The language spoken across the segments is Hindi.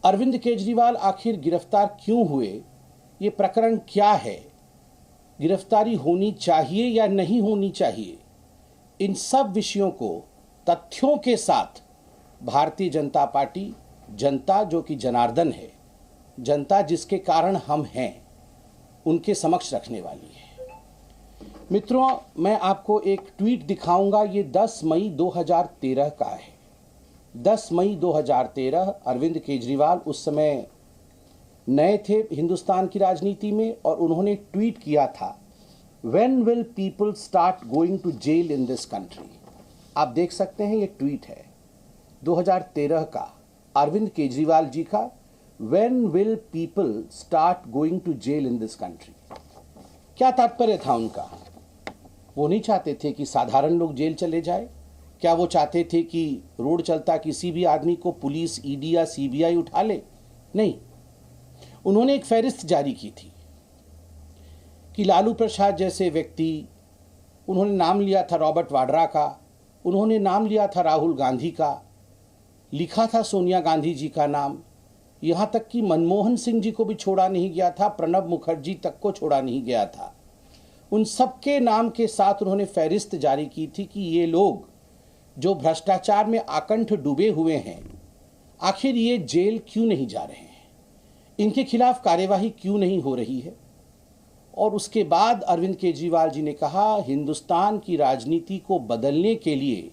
अरविंद केजरीवाल आखिर गिरफ्तार क्यों हुए, ये प्रकरण क्या है, गिरफ्तारी होनी चाहिए या नहीं होनी चाहिए, इन सब विषयों को तथ्यों के साथ भारतीय जनता पार्टी, जनता जो कि जनार्दन है, जनता जिसके कारण हम हैं, उनके समक्ष रखने वाली है। मित्रों, मैं आपको एक ट्वीट दिखाऊंगा। ये 10 मई 2013 का है। 10 मई 2013। अरविंद केजरीवाल उस समय नए थे हिंदुस्तान की राजनीति में और उन्होंने ट्वीट किया था, When will people start going to jail in this country? आप देख सकते हैं, ये ट्वीट है 2013 का अरविंद केजरीवाल जी का। When will people start going to jail in this country? क्या तात्पर्य था उनका? वो नहीं चाहते थे कि साधारण लोग जेल चले जाए। क्या वो चाहते थे कि रोड चलता किसी भी आदमी को पुलिस, ईडी या सीबीआई उठा ले? नहीं। उन्होंने एक फहरिस्त जारी की थी कि लालू प्रसाद जैसे व्यक्ति, उन्होंने नाम लिया था रॉबर्ट वाड्रा का, उन्होंने नाम लिया था राहुल गांधी का, लिखा था सोनिया गांधी जी का नाम, यहाँ तक कि मनमोहन सिंह जी को भी छोड़ा नहीं गया था, प्रणब मुखर्जी तक को छोड़ा नहीं गया था। उन सबके नाम के साथ उन्होंने फहरिस्त जारी की थी कि ये लोग जो भ्रष्टाचार में आकंठ डूबे हुए हैं, आखिर ये जेल क्यों नहीं जा रहे हैं, इनके खिलाफ कार्यवाही क्यों नहीं हो रही है। और उसके बाद अरविंद केजरीवाल जी ने कहा, हिंदुस्तान की राजनीति को बदलने के लिए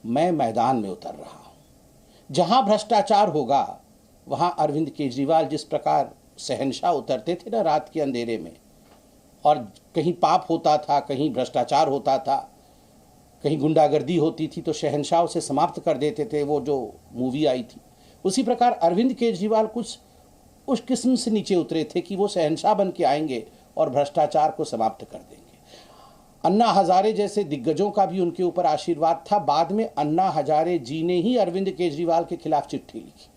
मैं मैदान में उतर रहा हूं। जहां भ्रष्टाचार होगा वहां अरविंद केजरीवाल जिस प्रकार शहंशाह उतरते थे ना रात के अंधेरे में, और कहीं पाप होता था, कहीं भ्रष्टाचार होता था, कहीं गुंडागर्दी होती थी तो शहंशाह उसे समाप्त कर देते थे, वो जो मूवी आई थी। उसी प्रकार अरविंद केजरीवाल कुछ उस किस्म से नीचे उतरे थे कि वो शहंशाह बन के आएंगे और भ्रष्टाचार को समाप्त कर देंगे। अन्ना हजारे जैसे दिग्गजों का भी उनके ऊपर आशीर्वाद था। बाद में अन्ना हजारे जी ने ही अरविंद केजरीवाल के खिलाफ चिट्ठी लिखी।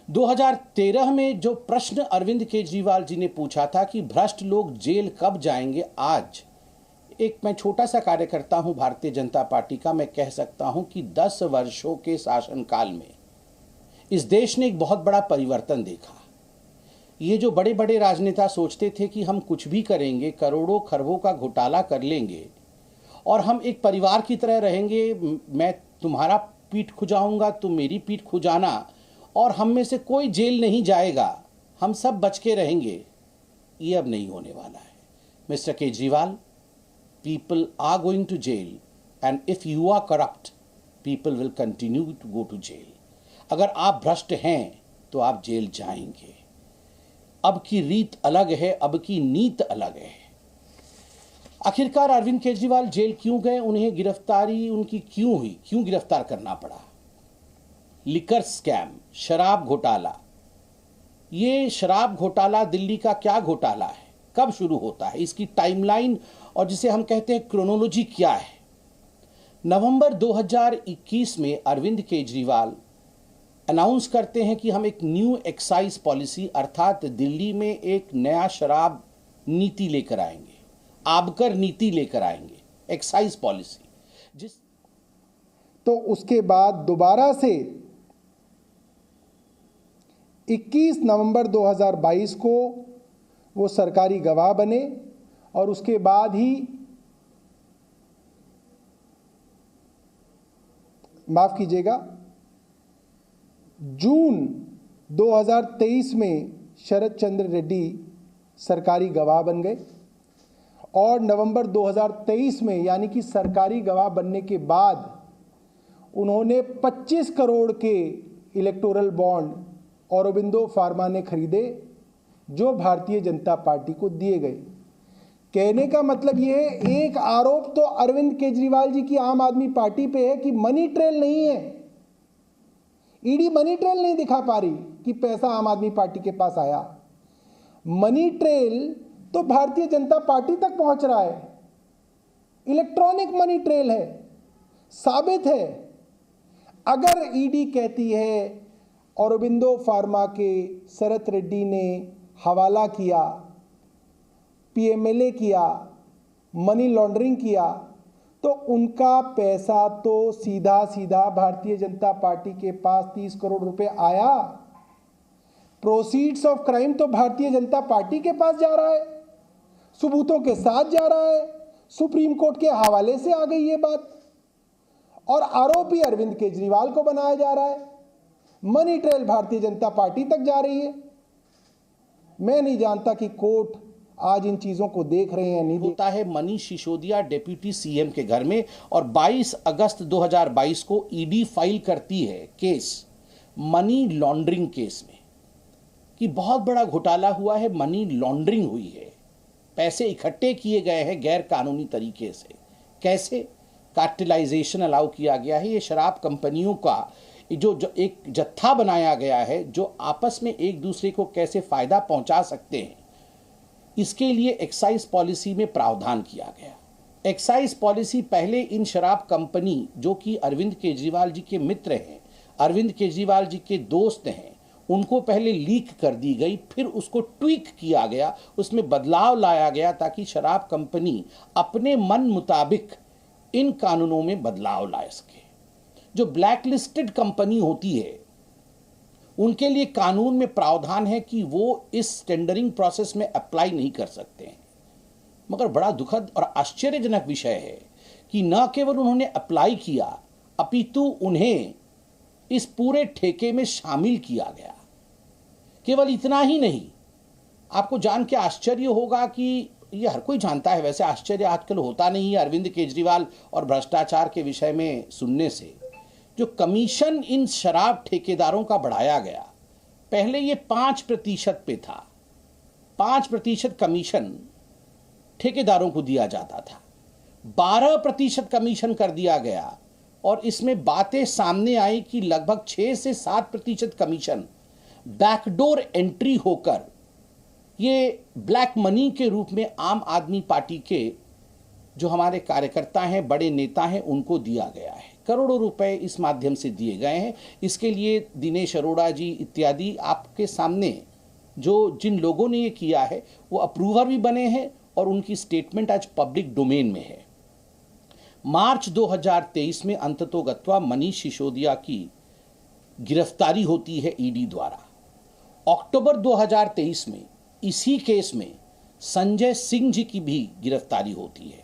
2013 में जो प्रश्न अरविंद केजरीवाल जी ने पूछा था कि भ्रष्ट लोग जेल कब जाएंगे, आज एक मैं छोटा सा कार्यकर्ता हूं भारतीय जनता पार्टी का, मैं कह सकता हूं कि 10 वर्षों के शासनकाल में इस देश ने एक बहुत बड़ा परिवर्तन देखा। ये जो बड़े बड़े राजनेता सोचते थे कि हम कुछ भी करेंगे, करोड़ों खरबों का घोटाला कर लेंगे और हम एक परिवार की तरह रहेंगे, मैं तुम्हारा पीठ खुजाऊंगा, तुम मेरी पीठ खुजाना, और हम में से कोई जेल नहीं जाएगा, हम सब बच के रहेंगे, ये अब नहीं होने वाला है। Mister Kejriwal, people are going to jail and if you are corrupt, people will continue to go to jail. अगर आप भ्रष्ट हैं तो आप जेल जाएंगे। अब की रीत अलग है, अब की नीत अलग है। आखिरकार अरविंद केजरीवाल जेल क्यों गए, उन्हें गिरफ्तारी उनकी क्यों हुई, क्यों गिरफ्तार करना पड़ा? लिकर स्कैम, शराब घोटाला। ये शराब घोटाला दिल्ली का क्या घोटाला है, कब शुरू होता है, इसकी टाइमलाइन और जिसे हम कहते हैं क्रोनोलॉजी क्या है? नवंबर 2021 में अरविंद केजरीवाल अनाउंस करते हैं कि हम एक न्यू एक्साइज पॉलिसी, अर्थात दिल्ली में एक नया शराब नीति लेकर आएंगे, आबकर नीति लेकर आएंगे, एक्साइज पॉलिसी। तो उसके बाद दोबारा से 21 नवंबर 2022 को वो सरकारी गवाह बने और उसके बाद ही, माफ कीजिएगा, जून 2023 में शरद चंद्र रेड्डी सरकारी गवाह बन गए और नवंबर 2023 में, यानी कि सरकारी गवाह बनने के बाद, उन्होंने 25 करोड़ के इलेक्टोरल बॉन्ड औरोबिंदो फार्मा ने खरीदे जो भारतीय जनता पार्टी को दिए गए। कहने का मतलब यह है, एक आरोप तो अरविंद केजरीवाल जी की आम आदमी पार्टी पे है कि मनी ट्रेल नहीं है, ईडी मनी ट्रेल नहीं दिखा पा रही कि पैसा आम आदमी पार्टी के पास आया। मनी ट्रेल तो भारतीय जनता पार्टी तक पहुंच रहा है, इलेक्ट्रॉनिक मनी ट्रेल है, साबित है। अगर ईडी कहती है औरोबिंदो फार्मा के शरद रेड्डी ने हवाला किया, पीएमएलए किया, मनी लॉन्ड्रिंग किया, तो उनका पैसा तो सीधा सीधा भारतीय जनता पार्टी के पास 30 करोड़ रुपए आया। प्रोसीड्स ऑफ क्राइम तो भारतीय जनता पार्टी के पास जा रहा है, सबूतों के साथ जा रहा है, सुप्रीम कोर्ट के हवाले से आ गई ये बात, और आरोपी अरविंद केजरीवाल को बनाया जा रहा है। Money trail Bharatiya Janata party तक जा रही है। मैं नहीं जानता कि कोर्ट आज इन चीजों को देख रहे हैं नहीं होता है। मनीष सिसोदिया डिप्टी सीएम के घर में, और 22 अगस्त 2022 को ईडी फाइल करती है केस मनी लॉन्ड्रिंग केस में कि बहुत बड़ा घोटाला हुआ है, मनी लॉन्ड्रिंग हुई है, पैसे इकट्ठे किए गए हैं गैर कानूनी तरीके से। कैसे? कार्टेलाइजेशन अलाउ किया गया है। ये शराब कंपनियों का जो एक जत्था बनाया गया है जो आपस में एक दूसरे को कैसे फायदा पहुंचा सकते हैं, इसके लिए एक्साइज पॉलिसी में प्रावधान किया गया। एक्साइज पॉलिसी पहले इन शराब कंपनी जो कि अरविंद केजरीवाल जी के मित्र हैं, अरविंद केजरीवाल जी के दोस्त हैं, उनको पहले लीक कर दी गई, फिर उसको ट्वीक किया गया, उसमें बदलाव लाया गया ताकि शराब कंपनी अपने मन मुताबिक इन कानूनों में बदलाव ला सके। जो ब्लैक लिस्टेड कंपनी होती है उनके लिए कानून में प्रावधान है कि वो इस टेंडरिंग प्रोसेस में अप्लाई नहीं कर सकते हैं। मगर बड़ा दुखद और आश्चर्यजनक विषय है कि न केवल उन्होंने अप्लाई किया, अपितु उन्हें इस पूरे ठेके में शामिल किया गया। केवल इतना ही नहीं, आपको जान के आश्चर्य होगा कि ये हर कोई जानता है, वैसे आश्चर्य आजकल होता नहीं है अरविंद केजरीवाल और भ्रष्टाचार के विषय में सुनने से। जो कमीशन इन शराब ठेकेदारों का बढ़ाया गया, पहले ये 5% पे था, 5% कमीशन ठेकेदारों को दिया जाता था, 12% कमीशन कर दिया गया, और इसमें बातें सामने आई कि लगभग 6 से 7% कमीशन बैकडोर एंट्री होकर ये ब्लैक मनी के रूप में आम आदमी पार्टी के जो हमारे कार्यकर्ता हैं, बड़े नेता हैं, उनको दिया गया है। करोड़ों रुपए इस माध्यम से दिए गए हैं। इसके लिए दिनेश अरोड़ा जी इत्यादि आपके सामने जो जिन लोगों ने ये किया है वो अप्रूवर भी बने हैं और उनकी स्टेटमेंट आज पब्लिक डोमेन में है। मार्च 2023 में अंततोगत्वा मनीष सिसोदिया की गिरफ्तारी होती है ईडी द्वारा। अक्टूबर 2023 में इसी केस में संजय सिंह जी की भी गिरफ्तारी होती है,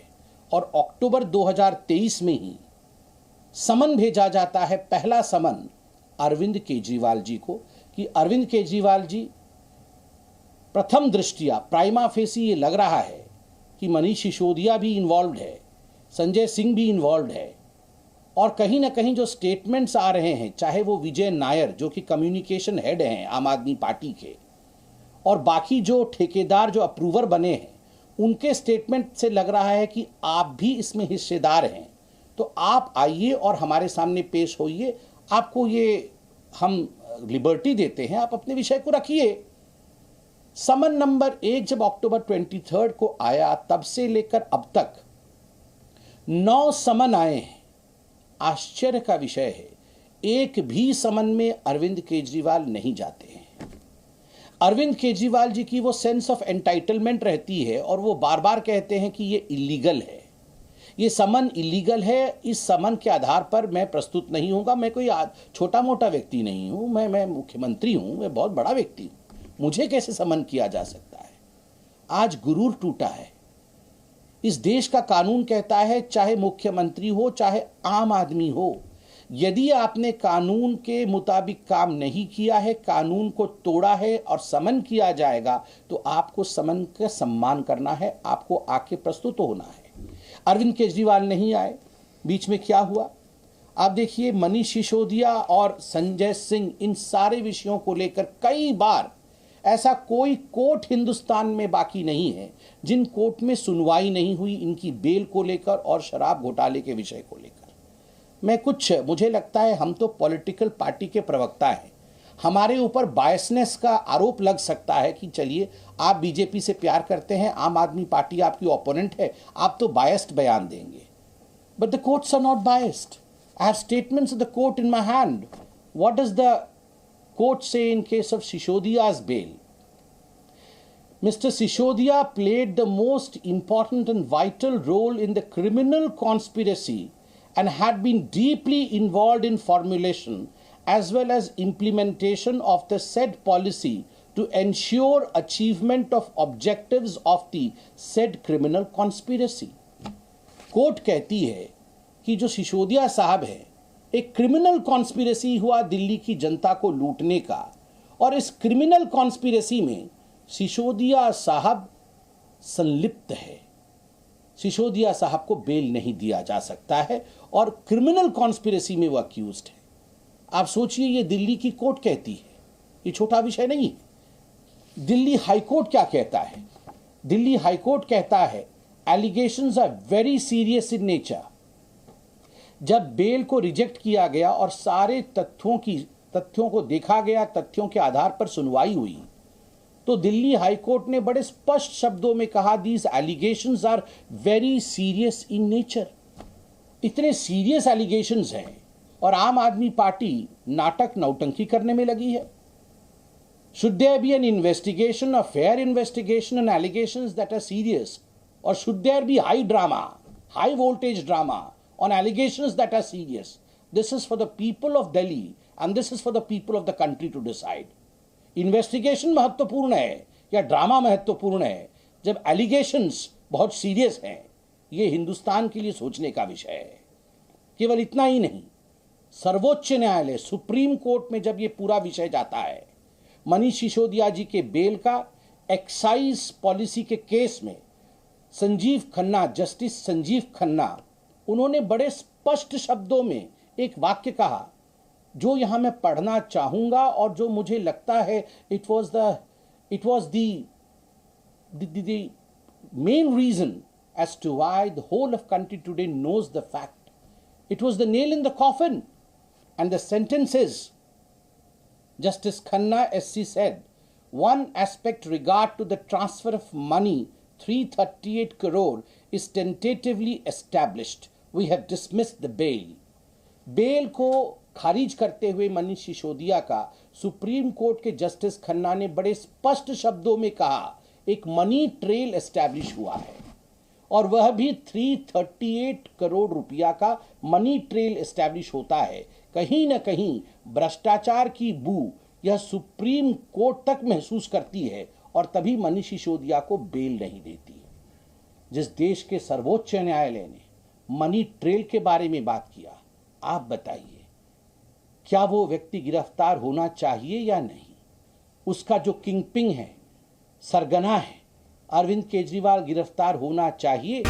और अक्टूबर 2023 में ही समन भेजा जाता है, पहला समन अरविंद केजरीवाल जी को, कि अरविंद केजरीवाल जी, प्रथम दृष्टिया प्राइमा फेसी ये लग रहा है कि मनीष सिसोदिया भी इन्वॉल्व है, संजय सिंह भी इन्वॉल्व है, और कहीं ना कहीं जो स्टेटमेंट्स आ रहे हैं, चाहे वो विजय नायर जो कि कम्युनिकेशन हेड हैं आम आदमी पार्टी के, और बाकी जो ठेकेदार जो अप्रूवर बने हैं, उनके स्टेटमेंट से लग रहा है कि आप भी इसमें हिस्सेदार हैं, तो आप आइए और हमारे सामने पेश होइए, आपको ये हम लिबर्टी देते हैं, आप अपने विषय को रखिए। समन नंबर 1 जब अक्टूबर 23 को आया, तब से लेकर अब तक 9 समन आए हैं। आश्चर्य का विषय है, एक भी समन में अरविंद केजरीवाल नहीं जाते हैं। अरविंद केजरीवाल जी की वो सेंस ऑफ एंटाइटलमेंट रहती है और वो बार बार कहते हैं कि ये इलीगल है, ये समन इलीगल है, इस समन के आधार पर मैं प्रस्तुत नहीं होऊंगा। मैं कोई छोटा मोटा व्यक्ति नहीं हूं, मैं मुख्यमंत्री हूं, मैं बहुत बड़ा व्यक्ति हूं, मुझे कैसे समन किया जा सकता है। आज गुरूर टूटा है। इस देश का कानून कहता है, चाहे मुख्यमंत्री हो चाहे आम आदमी हो, यदि आपने कानून के मुताबिक काम नहीं किया है, कानून को तोड़ा है और समन किया जाएगा, तो आपको समन का सम्मान करना है, आपको आके प्रस्तुत होना है। अरविंद केजरीवाल नहीं आए, बीच में क्या हुआ आप देखिए। मनीष सिसोदिया और संजय सिंह, इन सारे विषयों को लेकर कई बार, ऐसा कोई कोर्ट हिंदुस्तान में बाकी नहीं है जिन कोर्ट में सुनवाई नहीं हुई इनकी बेल को लेकर और शराब घोटाले के विषय को लेकर। मुझे लगता है हम तो पॉलिटिकल पार्टी के प्रवक्ता हैं, हमारे ऊपर बायसनेस का आरोप लग सकता है कि चलिए आप बीजेपी से प्यार करते हैं, आम आदमी पार्टी आपकी ओपोनेंट है, आप तो बायस्ड बयान देंगे। But the courts are not biased. I have statements of the court in my hand. What does the court say in case of Sisodia's bail? Mr. Sisodia played the most important and vital role in the criminal conspiracy and had been deeply involved in formulation as well as implementation of the said policy to ensure achievement of objectives of the said criminal conspiracy. Court कहती है कि जो सिसोदिया साहब है, एक क्रिमिनल कॉन्स्पिरेसी हुआ दिल्ली की जनता को लूटने का, और इस क्रिमिनल कॉन्स्पिरेसी में सिसोदिया साहब संलिप्त है। सिसोदिया साहब को बेल नहीं दिया जा सकता है और क्रिमिनल कॉन्स्पिरेसी में वो अक्यूज्ड है। आप सोचिए, ये दिल्ली की कोर्ट कहती है, ये छोटा विषय नहीं है। दिल्ली हाईकोर्ट क्या कहता है? दिल्ली हाईकोर्ट कहता है allegations are very serious in nature. जब बेल को रिजेक्ट किया गया और सारे तथ्यों को देखा गया, तथ्यों के आधार पर सुनवाई हुई, तो दिल्ली हाईकोर्ट ने बड़े स्पष्ट शब्दों में कहा these allegations are very serious in nature. इतने सीरियस एलिगेशंस हैं और आम आदमी पार्टी नाटक नौटंकी करने में लगी है। Should there be an investigation, a fair investigation on allegations that are serious, और should there be high drama, high voltage drama on allegations that are serious? This is for the people of Delhi and this is for the people of the country to decide. Investigation महत्वपूर्ण है या ड्रामा महत्वपूर्ण है जब एलिगेशंस बहुत सीरियस हैं? ये हिंदुस्तान के लिए सोचने का विषय है। केवल इतना ही नहीं, सर्वोच्च न्यायालय सुप्रीम कोर्ट में जब ये पूरा विषय जाता है, मनीष सिसोदिया जी के बेल का एक्साइज पॉलिसी के केस में संजीव खन्ना, जस्टिस संजीव खन्ना, उन्होंने बड़े स्पष्ट शब्दों में एक वाक्य कहा जो यहां मैं पढ़ना चाहूंगा और जो मुझे लगता है it was the main reason as to why the whole of country today knows the fact. It was the nail in the coffin and the sentence is, Justice Khanna SC said, one aspect regard to the transfer of money 338 crore is tentatively established. We have dismissed the bail. Bail को खारिज करते हुए मनीष सिसोदिया का सुप्रीम कोर्ट के जस्टिस खन्ना ने बड़े स्पष्ट शब्दों में कहा एक मनी ट्रेल एस्टैब्लिश हुआ है, और वह भी 338 करोड़ रुपया का मनी ट्रेल एस्टैब्लिश होता है। कहीं न कहीं भ्रष्टाचार की बू यह सुप्रीम कोर्ट तक महसूस करती है और तभी मनीष सिसोदिया को बेल नहीं देती। जिस देश के सर्वोच्च न्यायालय ने मनी ट्रेल के बारे में बात किया, आप बताइए क्या वो व्यक्ति गिरफ्तार होना चाहिए या नहीं? उसका जो किंगपिन है, सरगना है, अरविंद केजरीवाल गिरफ्तार होना चाहिए।